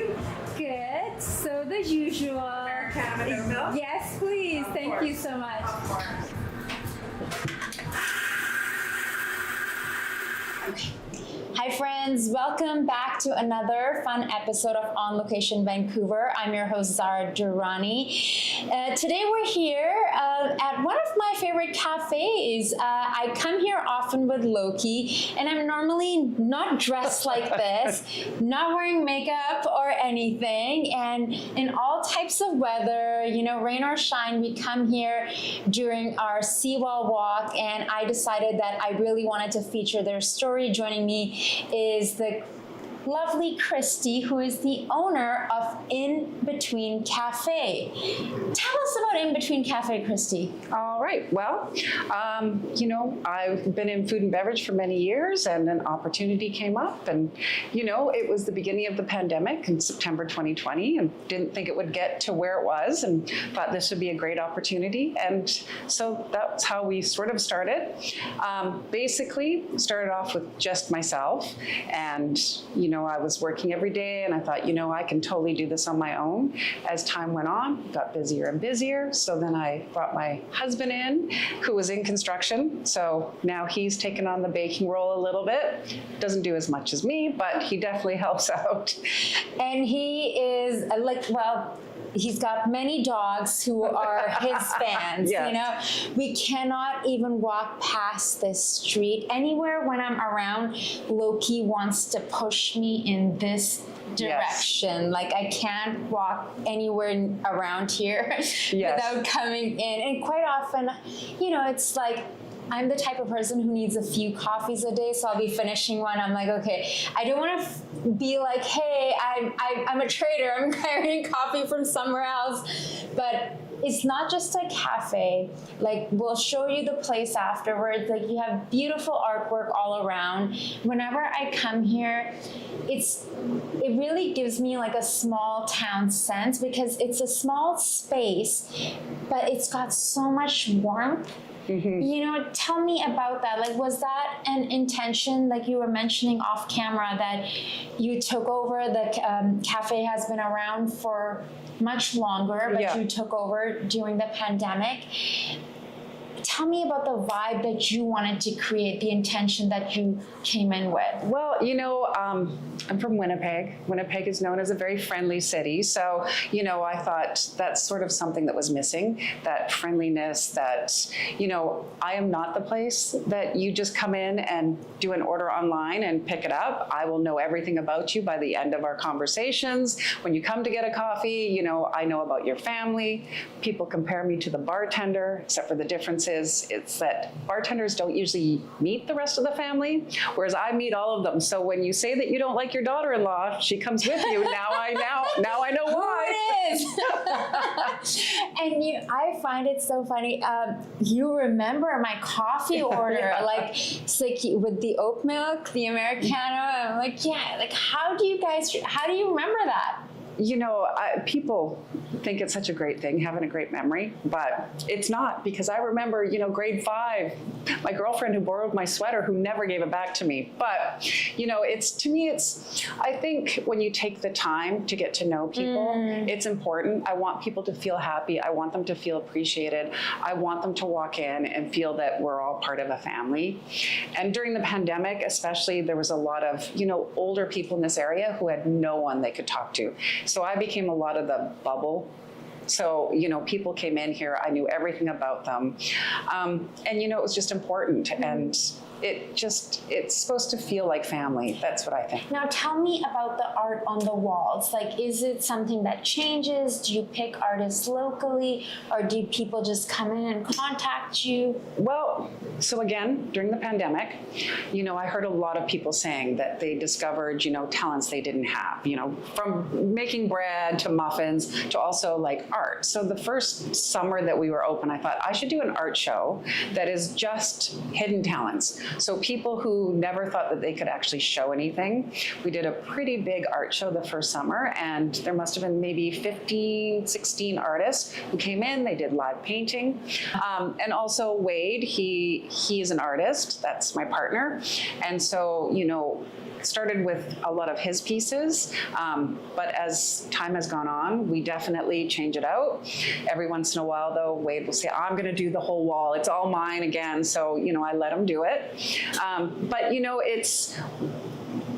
you? Good. So the usual. Americano with milk? Yes, please. Of Thank course. you so much. Of course. Hi friends, welcome back to another fun episode of On Location Vancouver. I'm your host Zara Durrani. Today we're here at one of my favorite cafes. I come here often with Loki, and I'm normally not dressed like this, not wearing makeup or anything, and in all types of weather, you know, rain or shine, we come here during our seawall walk, and I decided that I really wanted to feature their story. Joining me is the lovely Christy, who is the owner of inBtwn Café. Tell us about inBtwn Café, Christy. All right. Well, you know, I've been in food and beverage for many years, and an opportunity came up, and you know, it was the beginning of the pandemic in September 2020, and didn't think it would get to where it was, and thought this would be a great opportunity, and so that's how we sort of started. Basically, started off with just myself, and you know, I was working every day, and I thought, you know, I can totally do this on my own. As time went on, got busier and busier. So then I brought my husband in, who was in construction. So now he's taken on the baking role a little bit. Doesn't do as much as me, but he definitely helps out. And he is he's got many dogs who are his fans. Yes. You know, we cannot even walk past this street. Anywhere when I'm around, Loki wants to push me in this direction. Yes. Like I can't walk anywhere around here without coming in. And quite often, you know, it's like, I'm the type of person who needs a few coffees a day, so I'll be finishing one. I'm like, okay, I don't want to be like, hey, I'm a trader. I'm carrying coffee from somewhere else. But it's not just a cafe. Like, we'll show you the place afterwards. Like, you have beautiful artwork all around. Whenever I come here, it really gives me like a small town sense, because it's a small space, but it's got so much warmth. Mm-hmm. You know, tell me about that. Like, was that an intention, like you were mentioning off camera, that you took over? The cafe has been around for much longer, but you took over during the pandemic. Tell me about the vibe that you wanted to create, the intention that you came in with. Well, you know, I'm from Winnipeg. Winnipeg is known as a very friendly city. So, you know, I thought that's sort of something that was missing, that friendliness, that, you know, I am not the place that you just come in and do an order online and pick it up. I will know everything about you by the end of our conversations. When you come to get a coffee, you know, I know about your family. People compare me to the bartender, except for the difference is it's that bartenders don't usually meet the rest of the family, whereas I meet all of them. So when you say that you don't like your daughter-in-law, she comes with you. Now I know why. Who it is? And I find it so funny. You remember my coffee order, like it's like with the oat milk, the Americano. I'm like, yeah. Like, how do you remember that? You know, people think it's such a great thing, having a great memory, but it's not, because I remember, you know, grade 5, my girlfriend who borrowed my sweater, who never gave it back to me. But, you know, I think when you take the time to get to know people, it's important. I want people to feel happy. I want them to feel appreciated. I want them to walk in and feel that we're all part of a family. And during the pandemic, especially, there was a lot of, you know, older people in this area who had no one they could talk to. So I became a lot of the bubble. So, you know, people came in here, I knew everything about them. And, you know, it was just important. And it's supposed to feel like family. That's what I think. Now tell me about the art on the walls. Like, is it something that changes? Do you pick artists locally, or do people just come in and contact you? Well, so again, during the pandemic, you know, I heard a lot of people saying that they discovered, you know, talents they didn't have, you know, from making bread to muffins to also like art. So the first summer that we were open, I thought I should do an art show that is just hidden talents. So people who never thought that they could actually show anything. We did a pretty big art show the first summer, and there must have been maybe 15, 16 artists who came in. They did live painting. And also Wade, he is an artist. That's my partner. And so, you know, started with a lot of his pieces, but as time has gone on, we definitely change it out. Every once in a while, though, Wade will say, I'm going to do the whole wall. It's all mine again. So, you know, I let him do it. But, you know,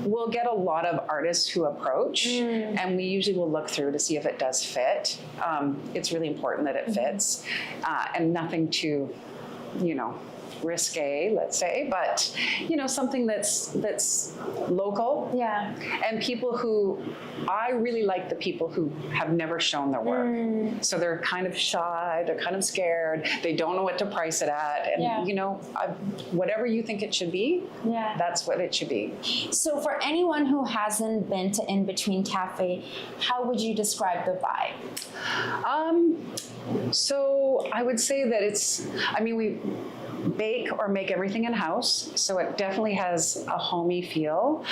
we'll get a lot of artists who approach, and we usually will look through to see if it does fit. It's really important that it fits, and nothing too, you know, risque, let's say, but you know, something that's local. Yeah. And people who, I really like the people who have never shown their work. So they're kind of shy, they're kind of scared, they don't know what to price it at, and you know, whatever you think it should be, that's what it should be. So for anyone who hasn't been to inBtwn Cafe, how would you describe the vibe? So I would say that it's, I mean, we bake or make everything in-house, so it definitely has a homey feel,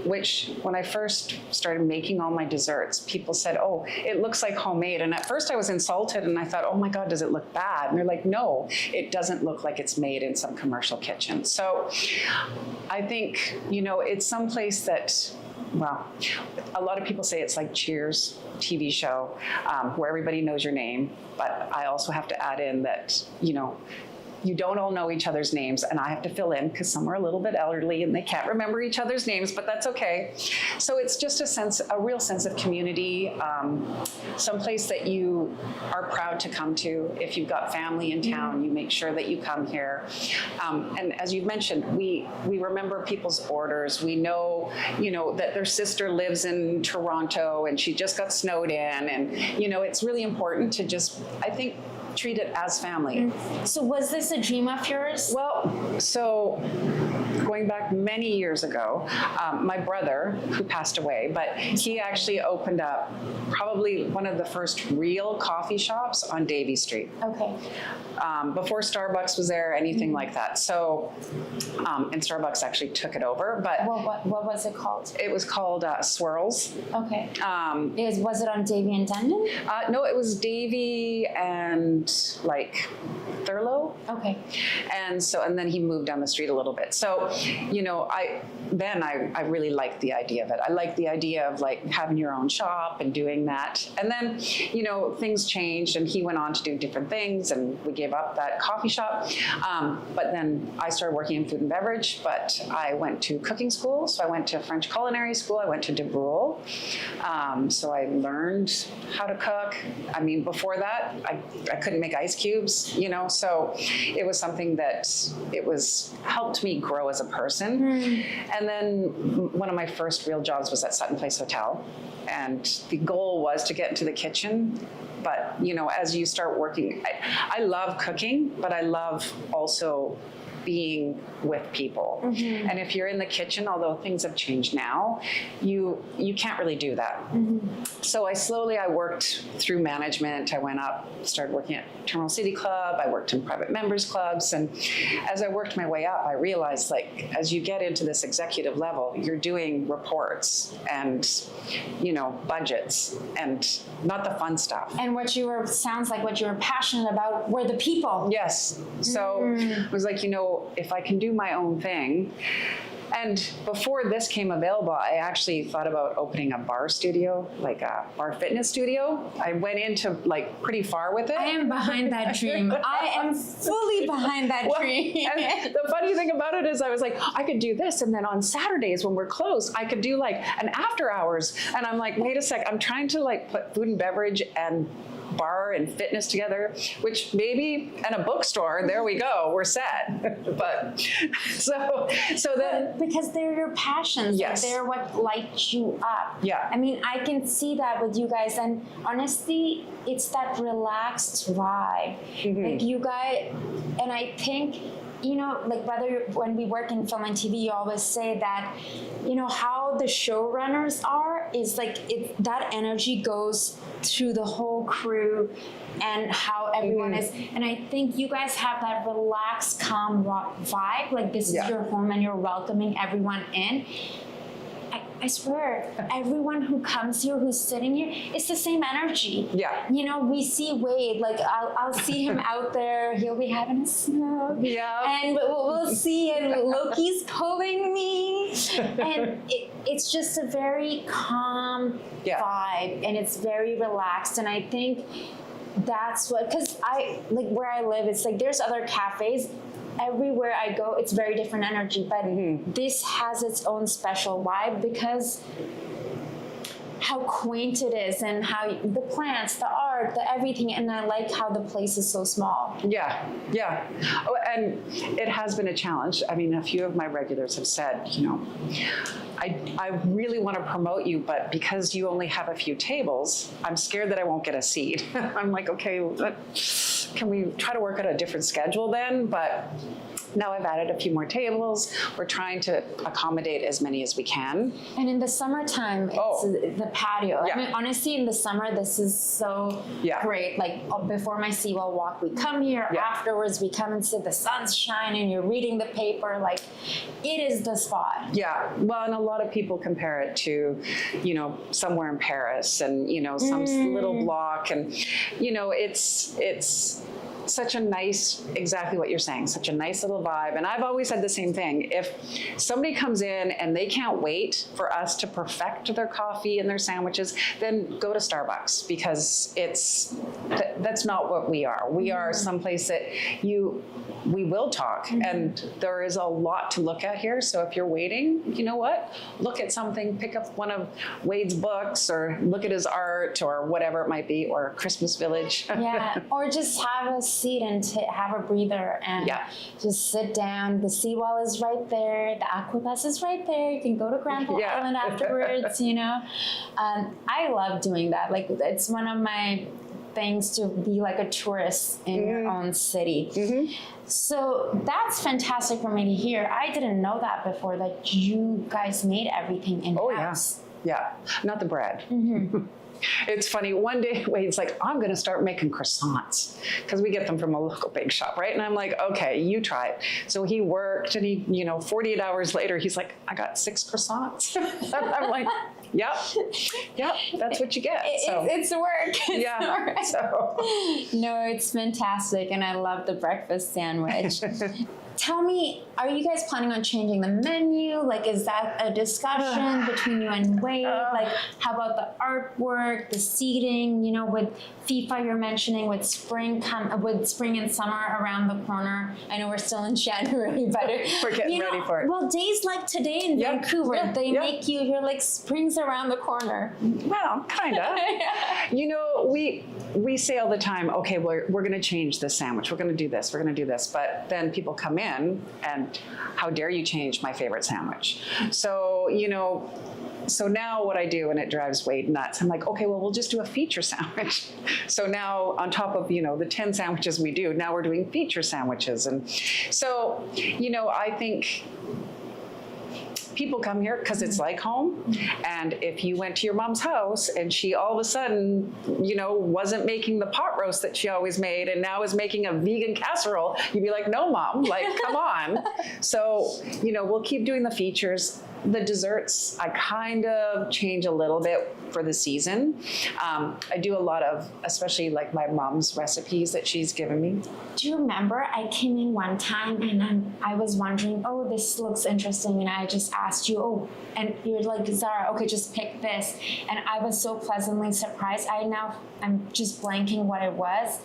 which when I first started making all my desserts, people said, oh, it looks like homemade. And at first I was insulted and I thought, oh my God, does it look bad? And they're like, no, it doesn't look like it's made in some commercial kitchen. So I think, you know, it's someplace that, well, a lot of people say it's like Cheers TV show, where everybody knows your name, but I also have to add in that, you know, you don't all know each other's names, and I have to fill in because some are a little bit elderly and they can't remember each other's names, but that's okay. So it's just a real sense of community, someplace that you are proud to come to. If you've got family in town, you make sure that you come here. And as you've mentioned, we remember people's orders. We know, you know, that their sister lives in Toronto and she just got snowed in, and you know, it's really important to just, I think, treat it as family. So was this a dream of yours? Well, so going back many years ago, my brother, who passed away, but he actually opened up probably one of the first real coffee shops on Davie Street. Okay. Before Starbucks was there, anything like that. So, and Starbucks actually took it over, but. What was it called? It was called Swirls. Okay. Was it on Davie and Dunedin? No, it was Davie and like Thurlow. Okay. And then he moved down the street a little bit. So, you know, I really liked the idea of it. I liked the idea of like having your own shop and doing that. And then, you know, things changed and he went on to do different things and we gave up that coffee shop. But then I started working in food and beverage, but I went to cooking school. So I went to French culinary school. I went to De Brule. So I learned how to cook. I mean, before that, I couldn't make ice cubes, you know, so it was something that helped me grow as a person. And then one of my first real jobs was at Sutton Place Hotel. And the goal was to get into the kitchen. But, you know, as you start working, I love cooking, but I love also being with people. And if you're in the kitchen, although things have changed now, you can't really do that. So I worked through management. I went up, started working at Terminal City Club. I worked in private members clubs. And as I worked my way up, I realized, like, as you get into this executive level, you're doing reports and, you know, budgets and not the fun stuff. And sounds like what you were passionate about were the people. Yes. So it was like, you know, if I can do my own thing. And before this came available, I actually thought about opening a bar studio, like a bar fitness studio. I went into like pretty far with it. I am behind that dream. I am fully behind that dream. And the funny thing about it is I was like, I could do this. And then on Saturdays when we're closed, I could do like an after hours. And I'm like, wait a sec, I'm trying to like put food and beverage and bar and fitness together, which maybe and a bookstore, there we go, we're set. But so then because they're your passions, yes, they're what lights you up. Yeah. I mean, I can see that with you guys, and honestly, it's that relaxed vibe. Like you guys, and I think you know, like when we work in film and TV, you always say that, you know, how the showrunners are is like that energy goes through the whole crew and how everyone is. And I think you guys have that relaxed, calm vibe. Like this is your home and you're welcoming everyone in. I swear, everyone who comes here, who's sitting here, it's the same energy. Yeah. You know, we see Wade, like I'll see him out there, he'll be having a smoke. Yeah. And we'll see, and Loki's pulling me. And it's just a very calm vibe, and it's very relaxed. And I think that's what, because like where I live, it's like there's other cafes. Everywhere I go, it's very different energy, but this has its own special vibe because how quaint it is and how the plants, the art, the everything, and I like how the place is so small. Yeah, yeah. Oh, and it has been a challenge. I mean, a few of my regulars have said, you know, I really want to promote you, but because you only have a few tables, I'm scared that I won't get a seat. I'm like, okay, can we try to work out a different schedule then? But now I've added a few more tables. We're trying to accommodate as many as we can. And in the summertime, it's the patio. I mean, honestly, in the summer, this is so great. Like before my seawall walk, we come here. Afterwards, we come and sit. The sun's shining. You're reading the paper. Like, it is the spot. Yeah. Well, and a lot of people compare it to, you know, somewhere in Paris and, you know, some little block. And, you know, it's such a nice, exactly what you're saying, such a nice little vibe. And I've always said the same thing. If somebody comes in and they can't wait for us to perfect their coffee and their sandwiches, then go to Starbucks, because that's not what we are. We are someplace that we will talk, and there is a lot to look at here. So if you're waiting, you know what? Look at something, pick up one of Wade's books, or look at his art, or whatever it might be, or Christmas Village. Yeah, or just have a seat and have a breather and just sit down. The seawall is right there. The aquabus is right there. You can go to Granville Island afterwards, you know. I love doing that. Like, it's one of my things to be like a tourist in your own city. So that's fantastic for me to hear. I didn't know that before, that you guys made everything in-house. Yeah, not the bread. It's funny, one day Wade's like, I'm going to start making croissants, because we get them from a local bake shop, right? And I'm like, okay, you try it. So he worked, and he, you know, 48 hours later, he's like, I got 6 croissants. I'm like, yep, that's what you get. It's work. Yeah. So. No, it's fantastic, and I love the breakfast sandwich. Tell me, are you guys planning on changing the menu? Like, is that a discussion between you and Wade? Like, how about the artwork, the seating? You know, with FIFA, you're mentioning with spring and summer around the corner. I know we're still in January, but we're getting ready for it. Well, days like today in Vancouver, they make you're like, spring's around the corner. Well, kind of. You know, we say all the time, okay, we're going to change this sandwich. We're going to do this. We're going to do this. But then people come in, and how dare you change my favorite sandwich? So, you know, so now what I do, and it drives Wade nuts, I'm like, okay, well, we'll just do a feature sandwich. So now, on top of, you know, the 10 sandwiches we do, now we're doing feature sandwiches. And so, you know, I think people come here because it's like home. And if you went to your mom's house and she all of a sudden, you know, wasn't making the pot roast that she always made and now is making a vegan casserole, you'd be like, no, Mom, like, come on. So, you know, we'll keep doing the features. The desserts, I kind of change a little bit for the season. I do a lot of, especially like my mom's recipes that she's given me. Do you remember I came in one time and I was wondering, oh, this looks interesting. And I just asked you, oh, and you're like, Zara, okay, just pick this. And I was so pleasantly surprised. I'm just blanking what it was,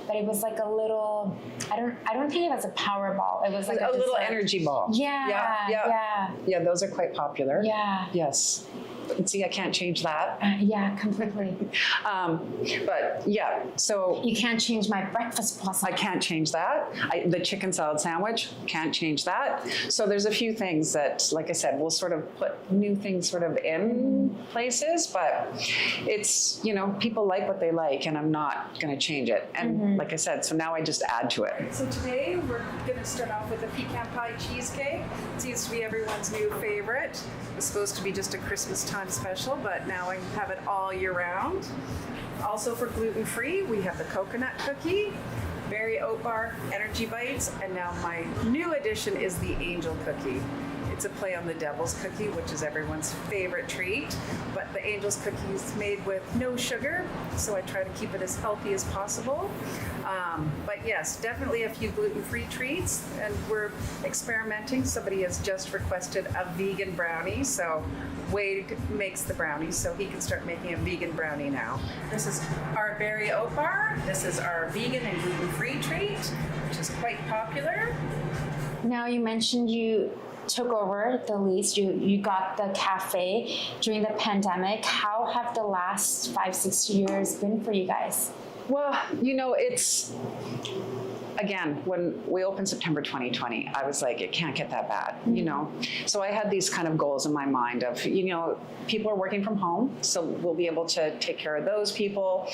but it was like a little, I don't think it was a power ball. It was like a little energy ball. Yeah. Yeah, those are quite popular. Yeah. Yes. see, I can't change that. Yeah, completely. But yeah, so You can't change my breakfast I can't change that. The chicken salad sandwich, can't change that. So there's a few things that, like I said, we'll sort of put new things sort of in places, but it's, you know, people like what they like, and I'm not going to change it. And like I said, so now I just add to it. So today we're going to start off with a pecan pie cheesecake. It seems to be everyone's new favorite. It's supposed to be just a Christmas time special, but now I have it all year round. Also for gluten-free, we have the coconut cookie, berry oat bar, energy bites, and now my new addition is the angel cookie. It's a play on the devil's cookie, which is everyone's favorite treat, but the angel's cookie is made with no sugar, so I try to keep it as healthy as possible. But yes, definitely a few gluten-free treats, and we're experimenting. Somebody has just requested a vegan brownie, so Wade makes the brownies, so he can start making a vegan brownie now. This is our berry oat bar. This is our vegan and gluten-free treat, which is quite popular. Now you mentioned you took over the lease, you got the cafe during the pandemic. How have the last 5-6 years been for you guys? Well, you know, it's, again, when we opened September 2020, I was like, it can't get that bad, you know? So I had these kind of goals in my mind of, you know, people are working from home, so we'll be able to take care of those people.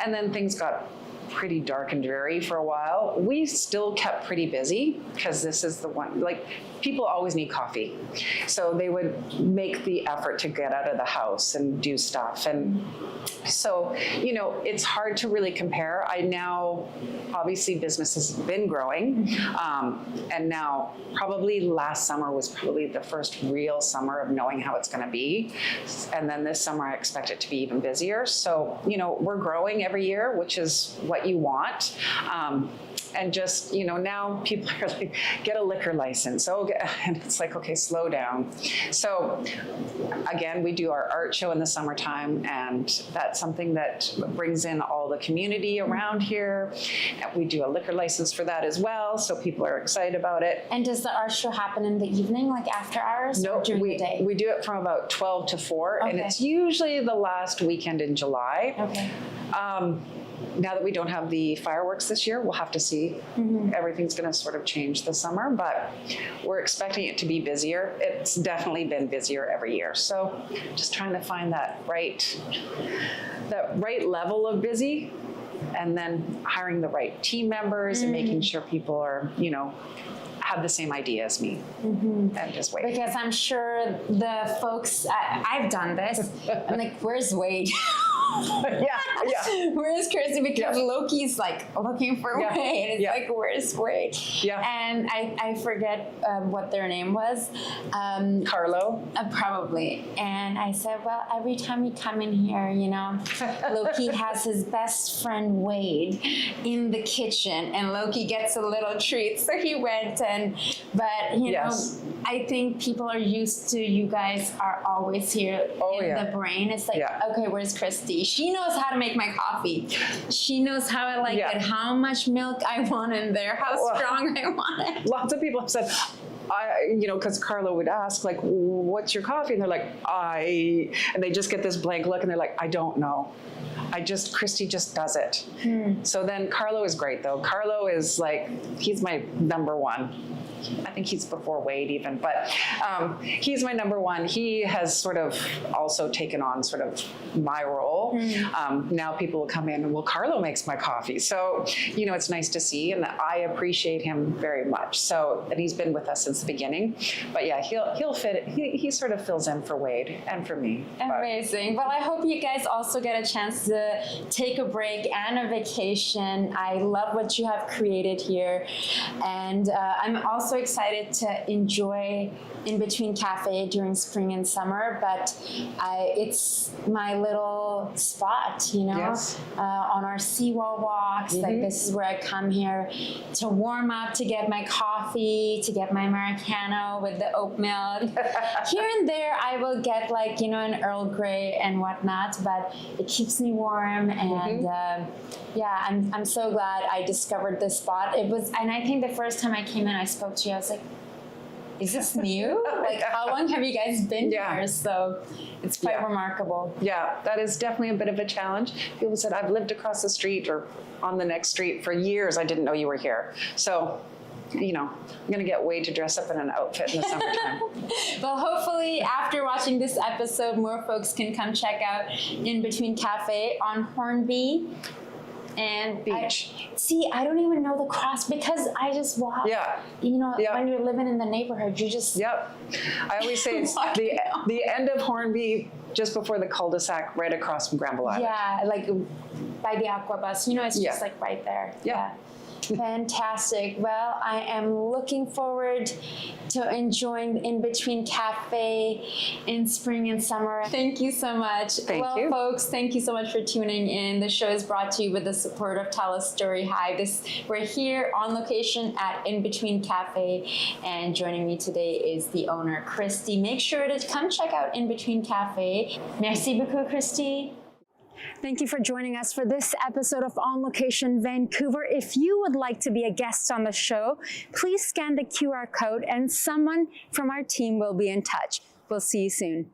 And then things got pretty dark and dreary for a while. We still kept pretty busy because this is the one, like, people always need coffee. So they would make the effort to get out of the house and do stuff. And so, you know, it's hard to really compare. I now, obviously business has been growing. And now probably last summer was probably the first real summer of knowing how it's going to be. And then this summer I expect it to be even busier. So, you know, we're growing every year, which is what you want. And just, you know, now people are like, get a liquor license. Oh, and it's like, okay, slow down. So again, we do our art show in the summertime, and that's something that brings in all the community around here. And we do a liquor license for that as well. So people are excited about it. And does the art show happen in the evening, like after hours? No, or during the day? We do it from about 12 to 4, Okay. and it's usually the last weekend in July. Okay. Now that we don't have the fireworks this year, we'll have to see. Everything's going to sort of change this summer, but we're expecting it to be busier. It's definitely been busier every year. So just trying to find that right level of busy, and then hiring the right team members and making sure people are, you know, have the same idea as me, and just wait. Because I'm sure the folks, I've done this. I'm like, where's Wade? Yeah. Where's Christy? Because Loki's like looking for Wade. It's like, where's Wade? Yeah. And I forget what their name was. Carlo. Probably. And I said, well, every time we come in here, you know, Loki has his best friend Wade in the kitchen, and Loki gets a little treat. So he went but you know, I think people are used to you guys are always here in the brain. It's like, okay, where's Christy? She knows how to make my coffee. She knows how I like it, how much milk I want in there, how strong I want it. Lots of people have said, you know, because Carlo would ask, like, what's your coffee? And they're like, and they just get this blank look, and they're like, I don't know. Christy just does it. So then Carlo is great, though. Carlo is like, he's my number one. I think he's before Wade even, but he's my number one. He has sort of also taken on sort of my role. Now people will come in and, well, Carlo makes my coffee. So, you know, it's nice to see, and I appreciate him very much. So, and he's been with us since the beginning. But yeah, he'll fit it. He sort of fills in for Wade and for me. Amazing. Well, I hope you guys also get a chance to take a break and a vacation. I love what you have created here. And I'm also excited to enjoy inBtwn Café during spring and summer, but it's my little spot, you know, on our seawall walks. Like, this is where I come here to warm up, to get my coffee, to get my Americano with the oat milk. Here and there, I will get, like, you know, an Earl Grey and whatnot, but it keeps me warm. And yeah, I'm so glad I discovered this spot. It was, and I think the first time I came in, I spoke to you, I was like, is this new? Like, how long have you guys been Yeah. here? So it's quite remarkable. Yeah, that is definitely a bit of a challenge. People said, I've lived across the street or on the next street for years. I didn't know you were here. So, you know, I'm going to get Wade to dress up in an outfit in the summertime. Well, hopefully after watching this episode, more folks can come check out inBtwn Café on Hornby and Beach. I don't even know the cross because I just walk. Yeah. You know, Yeah. when you're living in the neighborhood, you just. Yep. I always say it's the end of Hornby, just before the cul-de-sac, right across from Granville Island. Yeah, like by the aqua bus. You know, it's Yeah. just like right there. Yeah. Fantastic. Well, I am looking forward to enjoying inBtwn Café in spring and summer. Thank you so much. Thank you. Folks, thank you so much for tuning in. The show is brought to you with the support of TELUS STORYHIVE. We're here on location at inBtwn Café, and joining me today is the owner, Christy. Make sure to come check out inBtwn Café. Merci beaucoup, Christy. Thank you for joining us for this episode of On Location Vancouver. If you would like to be a guest on the show, please scan the QR code and someone from our team will be in touch. We'll see you soon.